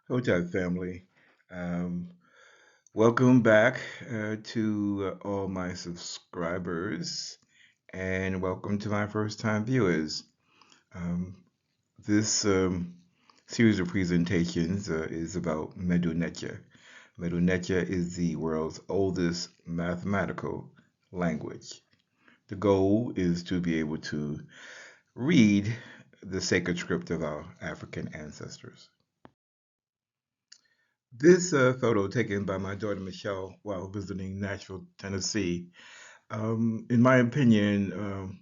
Hotep family. Um, Welcome back to all my subscribers and welcome to my first time viewers. Um, this series of presentations is about Mdw Ntr. Mdw Ntr is the world's oldest mathematical language. The goal is to be able to read the sacred script of our African ancestors. This photo taken by my daughter Michelle while visiting Nashville, Tennessee, in my opinion,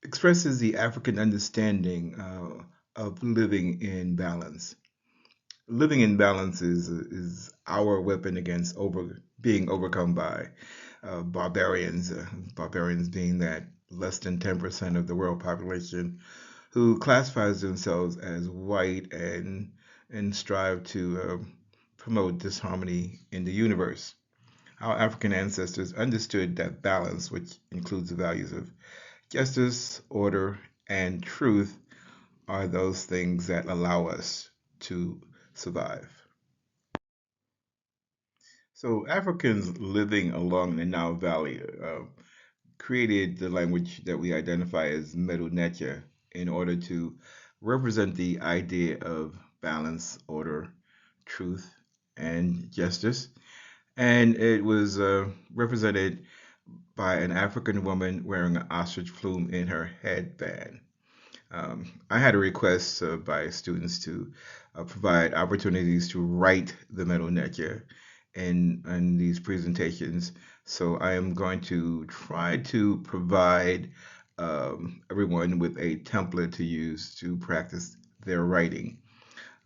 expresses the African understanding of living in balance. Living in balance is our weapon against being overcome by barbarians. Barbarians being that less than 10% of the world population who classifies themselves as white and strive to promote disharmony in the universe. Our African ancestors understood that balance, which includes the values of justice, order, and truth, are those things that allow us to survive. So Africans living along the Nile Valley created the language that we identify as Mdw Ntr in order to represent the idea of balance, order, truth, and justice. And it was represented by an African woman wearing an ostrich plume in her headband. I had a request by students to provide opportunities to write the Mdw Ntr in these presentations. So I am going to try to provide everyone with a template to use to practice their writing.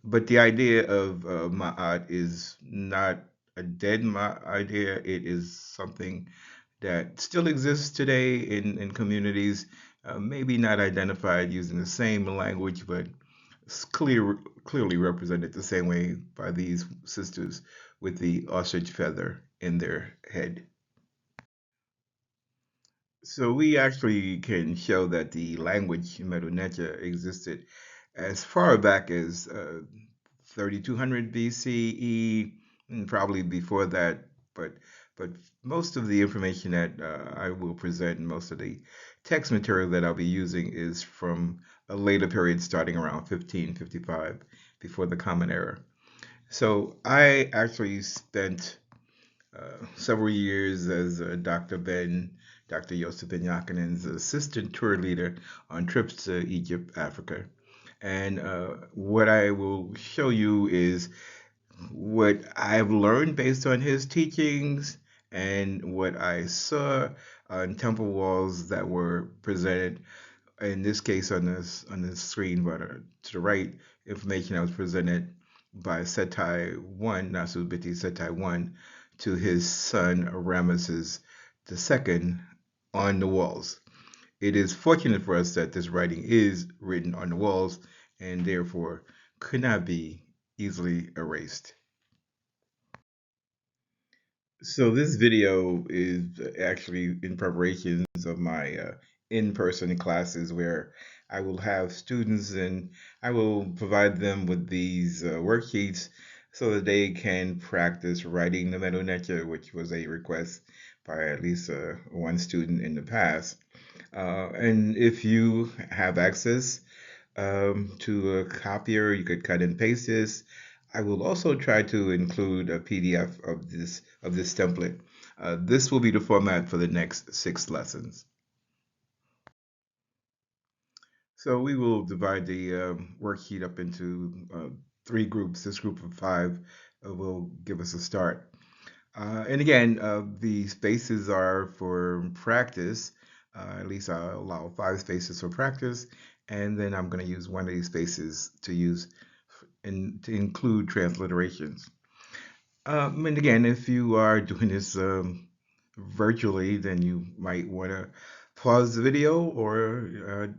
But the idea of Ma'at is not a dead idea. It is something that still exists today in communities, maybe not identified using the same language, but clearly represented the same way by these sisters with the ostrich feather in their head. So we actually can show that the language Mdw Ntr existed as far back as 3200 BCE, and probably before that, but most of the information that I will present and most of the text material that I'll be using is from a later period starting around 1555 before the Common Era. So I actually spent several years as Dr. Joseph Ben Yakinen's assistant tour leader on trips to Egypt, Africa. And what I will show you is what I've learned based on his teachings and what I saw on temple walls that were presented. In this case, on this screen, but to the right, information that was presented by Setai I, Nasubiti Setai I, to his son Ramesses II on the walls. It is fortunate for us that this writing is written on the walls and therefore could not be easily erased. So this video is actually in preparations of my in-person classes where I will have students and I will provide them with these worksheets so that they can practice writing the Mdw Ntr, which was a request by at least one student in the past. And if you have access to a copier, you could cut and paste this. I will also try to include a PDF of this template. This will be the format for the next 6 lessons. So we will divide the worksheet up into 3 groups. This group of 5 will give us a start. And again, the spaces are for practice. At least I'll allow 5 spaces for practice, and then I'm going to use one of these spaces to use to include transliterations. And again, if you are doing this virtually, then you might want to pause the video or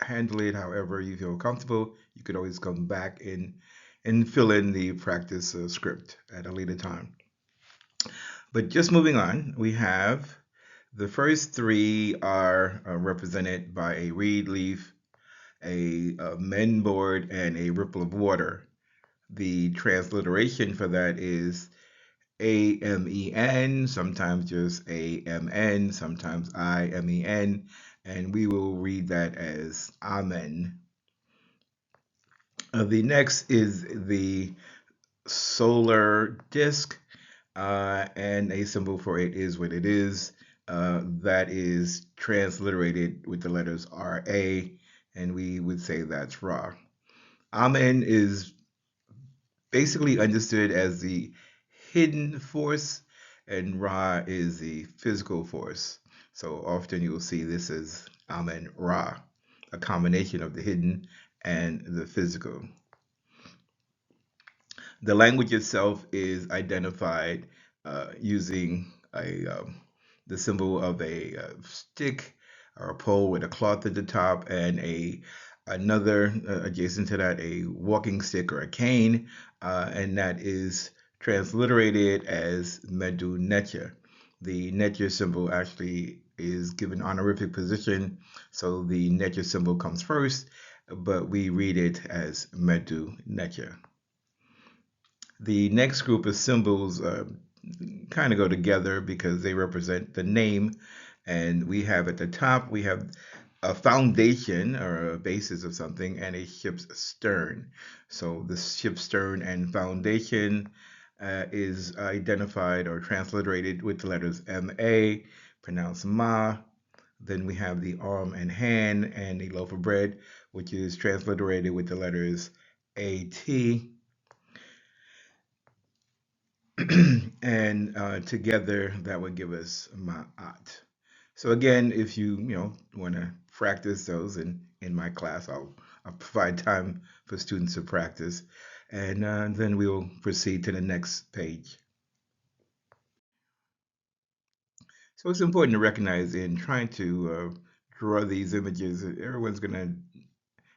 handle it however you feel comfortable. You could always come back and fill in the practice script at a later time. But just moving on, we have the first 3 are represented by a reed leaf, a mend board, and a ripple of water. The transliteration for that is AMEN, sometimes just AMN, sometimes IMEN, and we will read that as Amen. The next is the solar disk, and a symbol for it is what it is. That is transliterated with the letters RA, and we would say that's Ra. Amen is basically understood as the hidden force, and Ra is the physical force. So often you'll see this as Amen Ra, a combination of the hidden and the physical. The language itself is identified using the symbol of a stick or a pole with a cloth at the top, and another adjacent to that, a walking stick or a cane, and that is transliterated as Mdw Ntr. The Ntr symbol actually is given honorific position, so the Ntr symbol comes first, but we read it as Mdw Ntr. The next group of symbols kind of go together because they represent the name, and we have at the top, we have a foundation or a basis of something and a ship's stern. So the ship's stern and foundation is identified or transliterated with the letters MA, pronounced Ma. Then we have the arm and hand and the loaf of bread, which is transliterated with the letters AT. And together that would give us ma'at. So again, if you want to practice those in my class, I'll provide time for students to practice, and then we'll proceed to the next page. So it's important to recognize in trying to draw these images, everyone's going to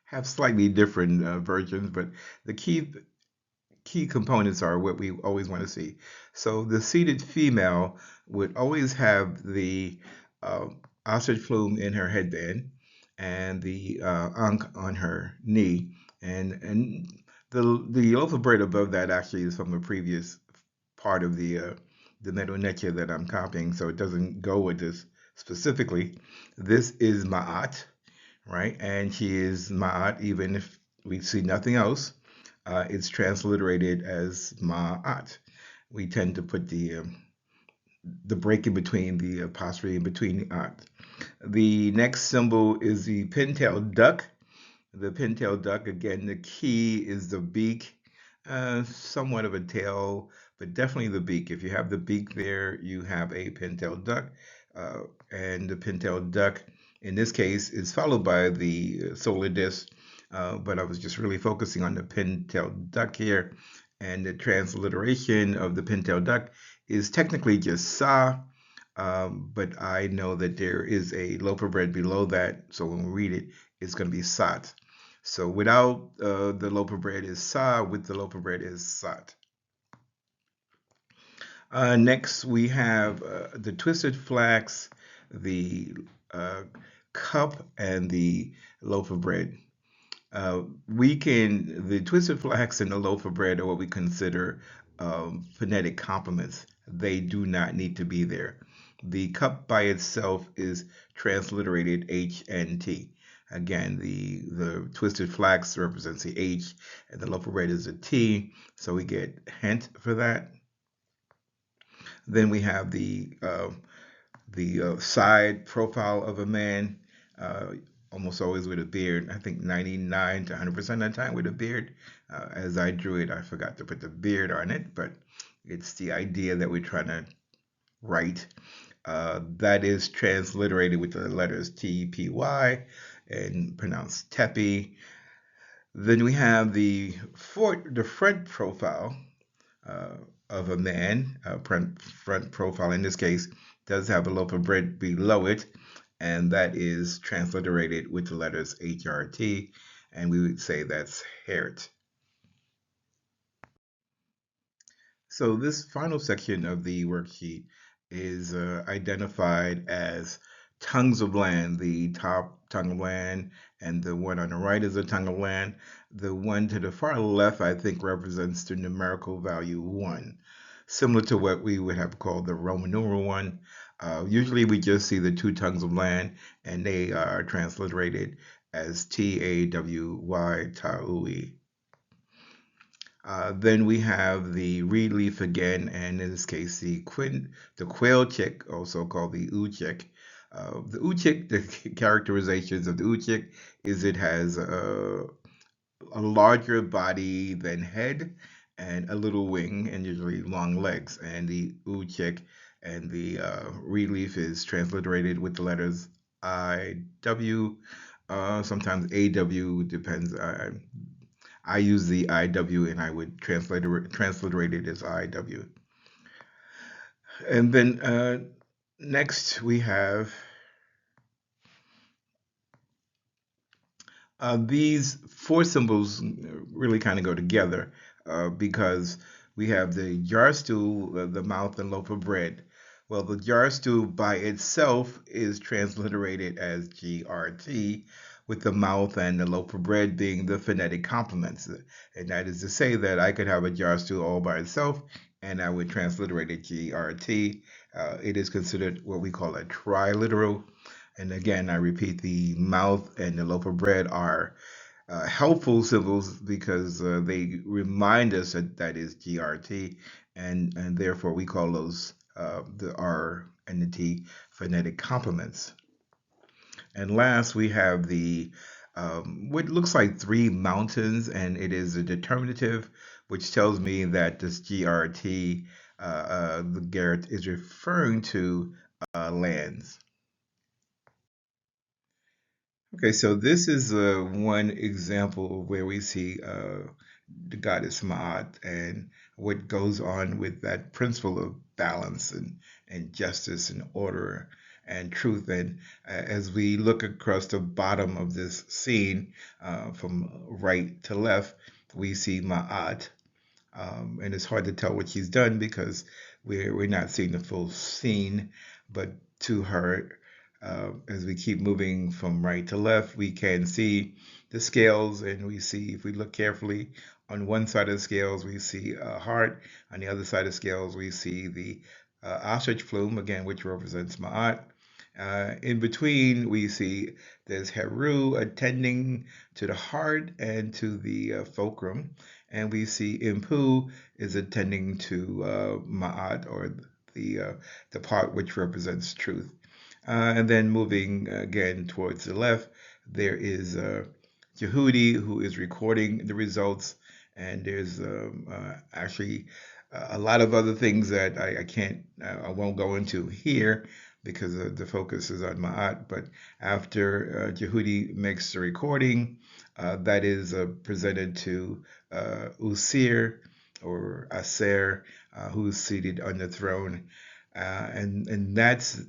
have slightly different versions, but the key components are what we always want to see. So the seated female would always have the uh, ostrich plume in her headband and the ankh on her knee, and the loaf of bread above that actually is from a previous part of the Mdw Ntr that I'm copying, so it doesn't go with this specifically. This is Ma'at, right? And she is Ma'at even if we see nothing else. It's transliterated as Ma'at. We tend to put the break in between, the apostrophe in between the at. The next symbol is the pintail duck. The pintail duck, again, the key is the beak, somewhat of a tail, but definitely the beak. If you have the beak there, you have a pintail duck. And the pintail duck, in this case, is followed by the solar disk, but I was just really focusing on the pintail duck here. And the transliteration of the pintail duck is technically just Sa, but I know that there is a loaf of bread below that, so when we read it, it's going to be Sat. So without the loaf of bread is Sa, with the loaf of bread is Sat. Next, we have the twisted flax, the cup, and the loaf of bread. The twisted flax and the loaf of bread are what we consider phonetic complements. They do not need to be there. The cup by itself is transliterated H and T. Again, the twisted flax represents the H, and the loaf of bread is a T, so we get hint for that. Then we have the side profile of a man, almost always with a beard. I think 99 to 100% of the time with a beard. As I drew it, I forgot to put the beard on it, but it's the idea that we're trying to write. That is transliterated with the letters T-P-Y and pronounced tepi. Then we have the front profile of a man, front profile in this case, does have a loaf of bread below it, and that is transliterated with the letters HRT, and we would say that's Hert. So this final section of the worksheet is identified as tongues of land, the top tongue of land, and the one on the right is a tongue of land. The one to the far left, I think, represents the numerical value 1, similar to what we would have called the Roman numeral 1. Usually we just see the 2 tongues of land, and they are transliterated as T-A-W-Y, Taui. Then we have the reed leaf again, and in this case, the quail chick, also called the uchik. The uchik, the characterizations of the uchik is it has a larger body than head and a little wing and usually long legs. And the uchik and the reed leaf is transliterated with the letters I-W, sometimes A-W, depends. I use the IW and I would transliterate it as IW. And then next we have these 4 symbols really kind of go together because we have the jar stool, the mouth, and loaf of bread. Well, the jar stool by itself is transliterated as GRT, with the mouth and the loaf of bread being the phonetic complements. And that is to say that I could have a jar stool all by itself, and I would transliterate it GRT. It is considered what we call a triliteral. And again, I repeat, the mouth and the loaf of bread are helpful symbols because they remind us that that is GRT, and therefore we call those the R and the T phonetic complements. And last, we have the what looks like 3 mountains, and it is a determinative, which tells me that this GRT, the Garrett, is referring to lands. Okay, so this is one example where we see the goddess Ma'at and what goes on with that principle of balance and justice and order and truth. And as we look across the bottom of this scene from right to left, we see Ma'at. And it's hard to tell what she's done because we're not seeing the full scene, but to her, as we keep moving from right to left, we can see the scales, and we see, if we look carefully, on one side of the scales, we see a heart. On the other side of the scales, we see the ostrich plume, again, which represents Ma'at. In between, we see there's Heru attending to the heart and to the fulcrum, and we see Impu is attending to Ma'at, or the part which represents truth. And then moving again towards the left, there is Jehudi, who is recording the results, and there's actually a lot of other things that I won't go into here because the focus is on Ma'at. But after Jehudi makes the recording, that is presented to Usir or Aser, who's seated on the throne, and that's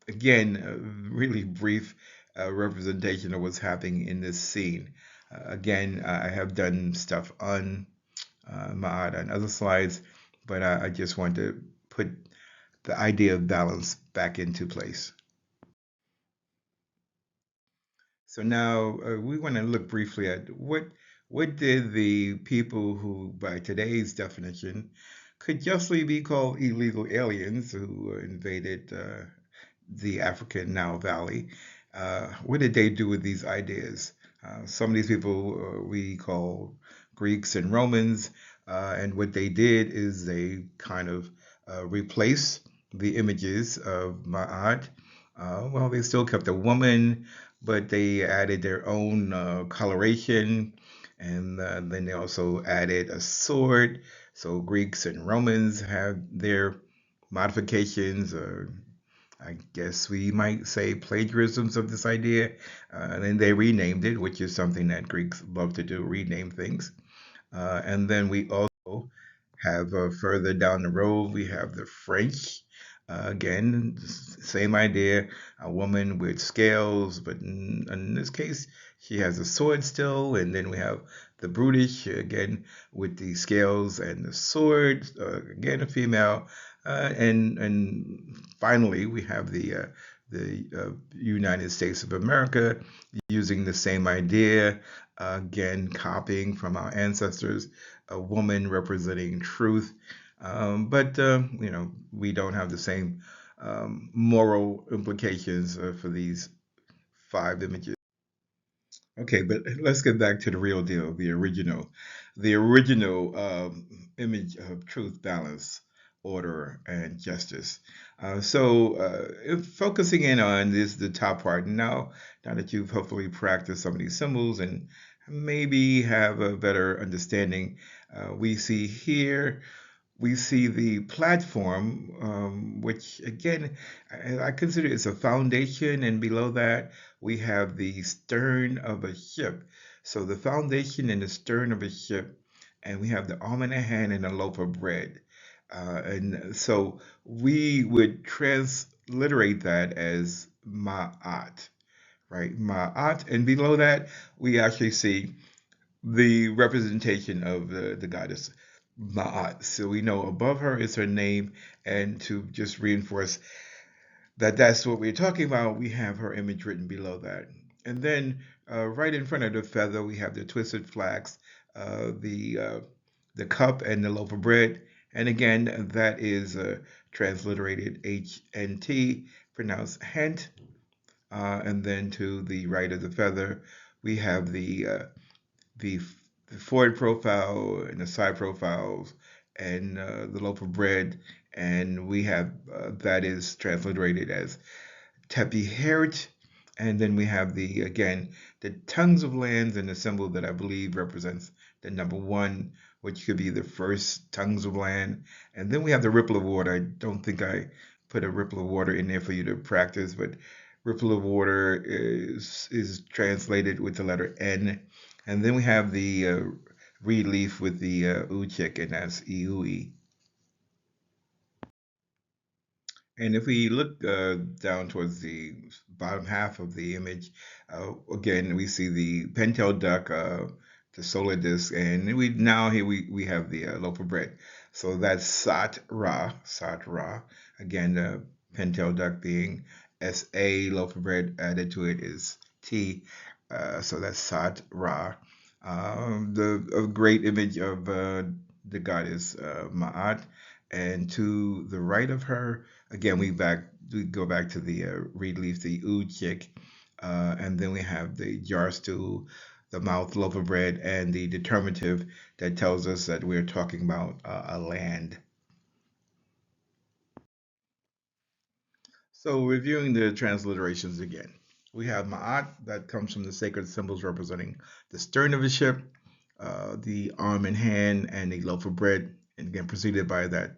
again a really brief representation of what's happening in this scene. Again, I have done stuff on Ma'at and other slides, but I just want to put the idea of balance back into place. So now we want to look briefly at what did the people who, by today's definition, could justly be called illegal aliens who invaded the African Nile Valley. What did they do with these ideas? Some of these people we call Greeks and Romans, and what they did is they kind of replaced the images of Ma'at. Well, they still kept a woman, but they added their own coloration, and then they also added a sword. So Greeks and Romans have their modifications, I guess we might say plagiarisms of this idea, and then they renamed it, which is something that Greeks love to do, rename things. And then we also have further down the road, we have the French. Again, same idea, a woman with scales, but in this case, she has a sword still. And then we have the Brutish, again, with the scales and the sword, again, a female. And finally, we have the the United States of America, using the same idea, again, copying from our ancestors, a woman representing truth. But we don't have the same moral implications for these 5 images. Okay, but let's get back to the real deal, the original image of truth, balance, order, and justice. If focusing in on this, the top part now that you've hopefully practiced some of these symbols and maybe have a better understanding, we see here we see the platform, which again, I consider it's a foundation, and below that we have the stern of a ship. So the foundation and the stern of a ship, and we have the arm and a hand and a loaf of bread. And so we would transliterate that as Ma'at, right? Ma'at. And below that, we actually see the representation of the goddess Ma'at. So we know above her is her name, and to just reinforce that that's what we're talking about, we have her image written below that. And then right in front of the feather, we have the twisted flax, the cup, and the loaf of bread. And again, that is transliterated HNT, pronounced hent. And then to the right of the feather, we have the forward profile and the side profiles and the loaf of bread, and we have that is transliterated as Tepi. And then we have the tongues of lands and the symbol that I believe represents the number one, which could be the first tongues of land. And then we have the ripple of water. I don't think I put a ripple of water in there for you to practice, but ripple of water is translated with the letter N. And then we have the reed leaf with the uchik, and that's iui. And if we look down towards the bottom half of the image, again we see the pintail duck, the solar disk, and here we have the loaf of bread. So that's Sat Ra, Sat Ra. Again, the pintail duck being SA, loaf of bread added to it is T. So that's Sat Ra. A great image of the goddess Ma'at, and to the right of her, again we go back to the reed leaf, the chick, and then we have the jar stool, the mouth, loaf of bread, and the determinative that tells us that we're talking about a land. So reviewing the transliterations again, we have Ma'at, that comes from the sacred symbols representing the stern of a ship, the arm and hand, and the loaf of bread, and again preceded by that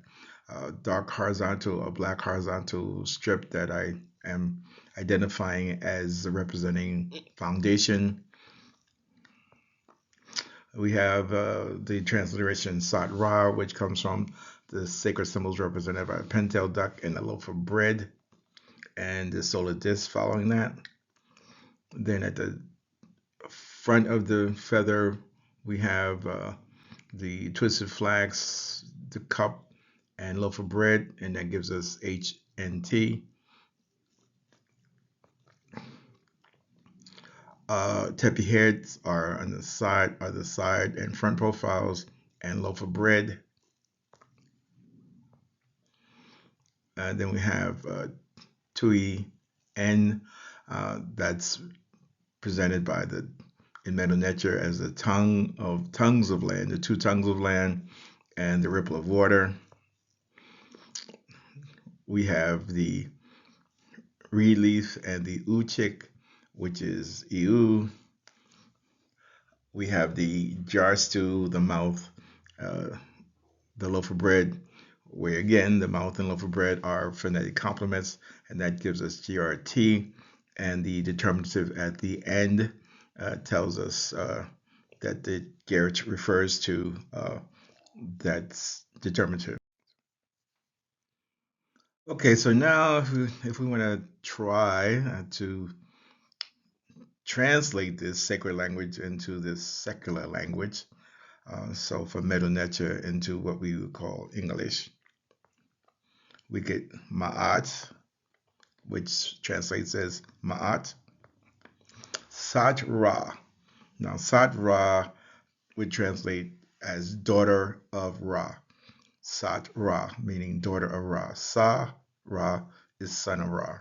dark horizontal or black horizontal strip that I am identifying as representing foundation. We have the transliteration Sat Ra, which comes from the sacred symbols represented by a pintail duck and a loaf of bread, and the solar disk following that. Then at the front of the feather, we have the twisted flax, the cup, and loaf of bread, and that gives us H and T. Tepi heads are on the side, and front profiles, and loaf of bread. And then we have Tui N, that's presented by the in Mdw Ntr as the tongues of land, the two tongues of land, and the ripple of water. We have the reed leaf and the uchik, which is iu. We have the jar stool, the mouth, the loaf of bread, where again the mouth and loaf of bread are phonetic complements, and that gives us GRT. And the determinative at the end tells us that the Garrett refers to that's determinative. Okay, so now if we want to try to translate this sacred language into this secular language, so from Mdw Ntr into what we would call English, we get Ma'at, which translates as Ma'at. Sat Ra. Now, Sat Ra would translate as daughter of Ra. Sat Ra, meaning daughter of Ra. Sa Ra is son of Ra.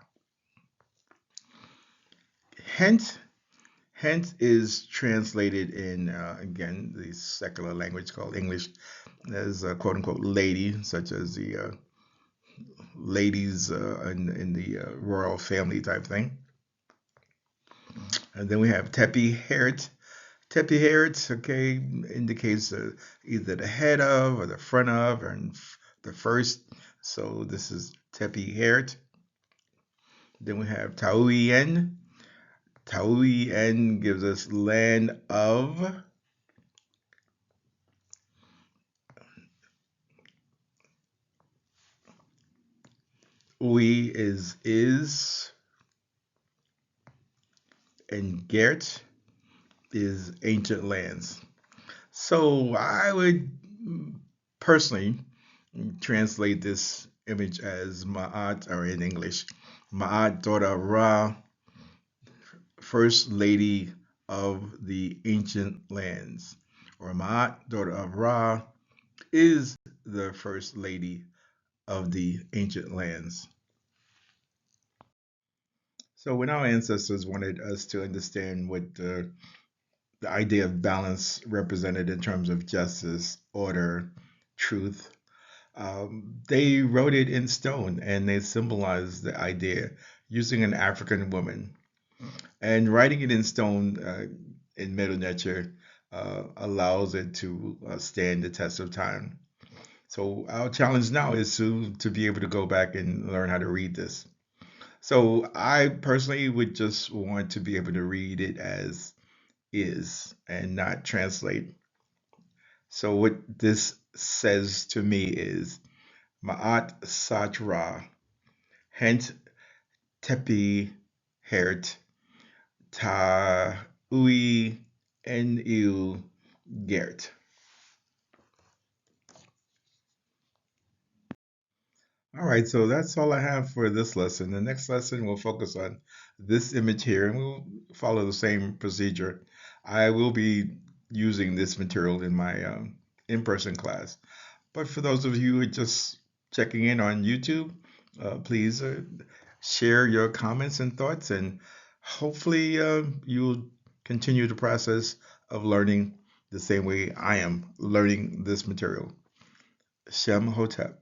Hent. Hent is translated in, again, the secular language called English as quote unquote lady, such as the ladies in the royal family type thing. And then we have Tepi Heret. Tepi Heret, okay, indicates either the head of or the front of or the first. So this is Tepi Heret. Then we have Taouen. Taouen gives us land of. Ui is, and Gert is ancient lands. So I would personally translate this image as Ma'at, or in English, Ma'at, daughter of Ra, first lady of the ancient lands. Or Ma'at, daughter of Ra, is the first lady of the ancient lands. So when our ancestors wanted us to understand what the idea of balance represented in terms of justice, order, truth, they wrote it in stone and they symbolized the idea using an African woman. And writing it in stone in Mdw Ntr allows it to stand the test of time. So our challenge now is to be able to go back and learn how to read this. So I personally would just want to be able to read it as is and not translate. So what this says to me is Ma'at Satra, Hent Tepi Hert, Ta Ui Nu Gert. All right, so that's all I have for this lesson. The next lesson will focus on this image here, and we'll follow the same procedure. I will be using this material in my in-person class. But for those of you who are just checking in on YouTube, please share your comments and thoughts, and hopefully you'll continue the process of learning the same way I am learning this material. Shem Hotep.